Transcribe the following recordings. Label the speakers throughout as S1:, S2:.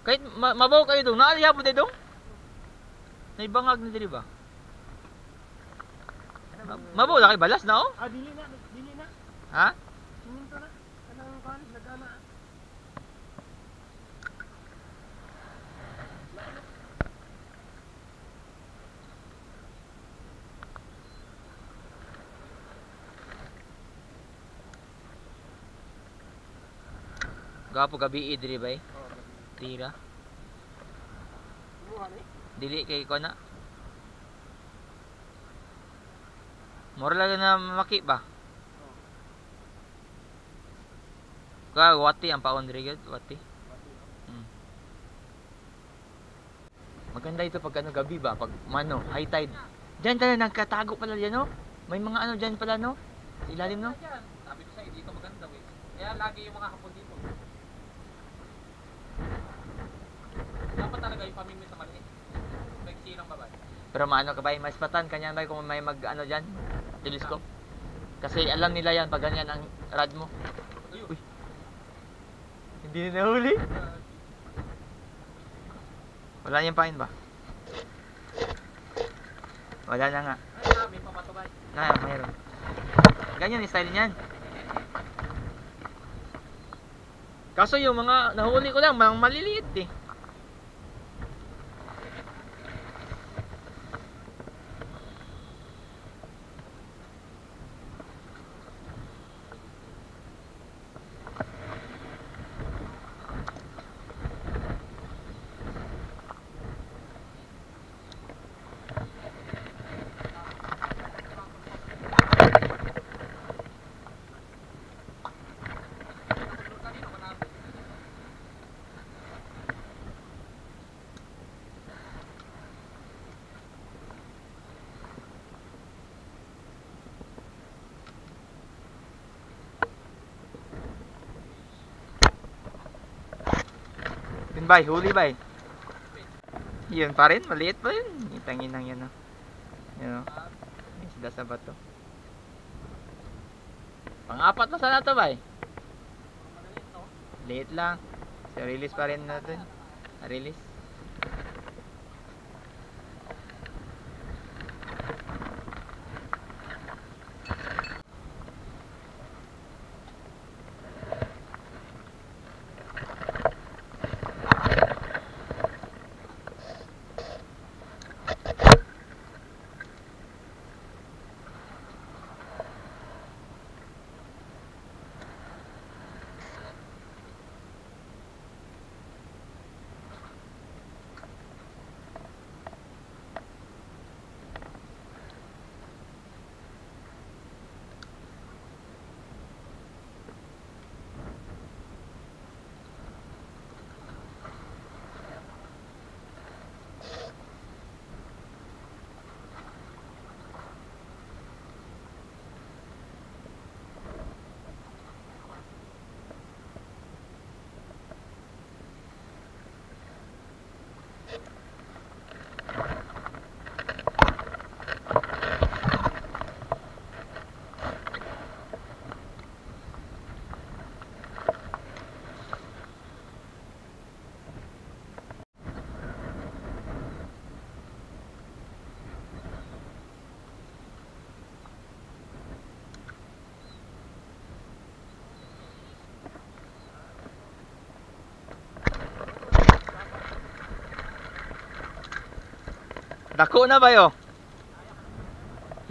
S1: Kahit mabaw kayo dong, naaliya po tayo dong? Naibangag na dili ba? Mabaw na kayo balas na oh?
S2: Ah, dili na.
S1: Ha?
S2: Siminto na. Kanang kan, nagana.
S1: Gapo gabi diri bay. Tira. Dili kay ko na. Mura lang na maki ba? Ka wati ang paon diri gud, wati. Maganda ito pag ano gabi ba, pag mano, high tide. Diyan talaga nagkatago pala diyan no. May mga ano diyan pala no. Sa ilalim no.
S3: Sabi ko sa'yo, dito maganda eh. Kaya lagi yung mga hapon dito. Dapat talaga yung pamimit sa maliit. Nagsi ng babay.
S1: Pero maano ka ba, mas patan kanya ba kung may mag ano diyan, telescope. Kasi alam nila yan pag ganyan ang rad mo. Uy. Hindi na nahuli. Wala niyang pain ba? Wala na nga.
S3: Ay, may pamatubay.
S1: Mayroon. Ganyan yung style niyan. Kaso yung mga nahuli ko lang, mga maliliit eh. Yun bay, huli bay. Yun pa rin, maliit pa yun. Itangin lang yan, no? Yun, no? May isda sa bato. Pang-apat na sana to bay. Liit lang. So, release pa rin natin. Release. Dako na ba yo?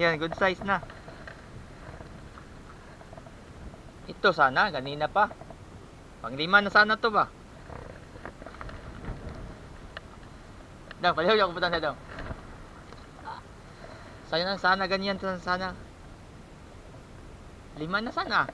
S1: Yan, good size na. Ito sana, ganina pa. Panglima na sana to ba? Dang, palihaw ako putang na daw. Sana ganyan sana. 5 na sana.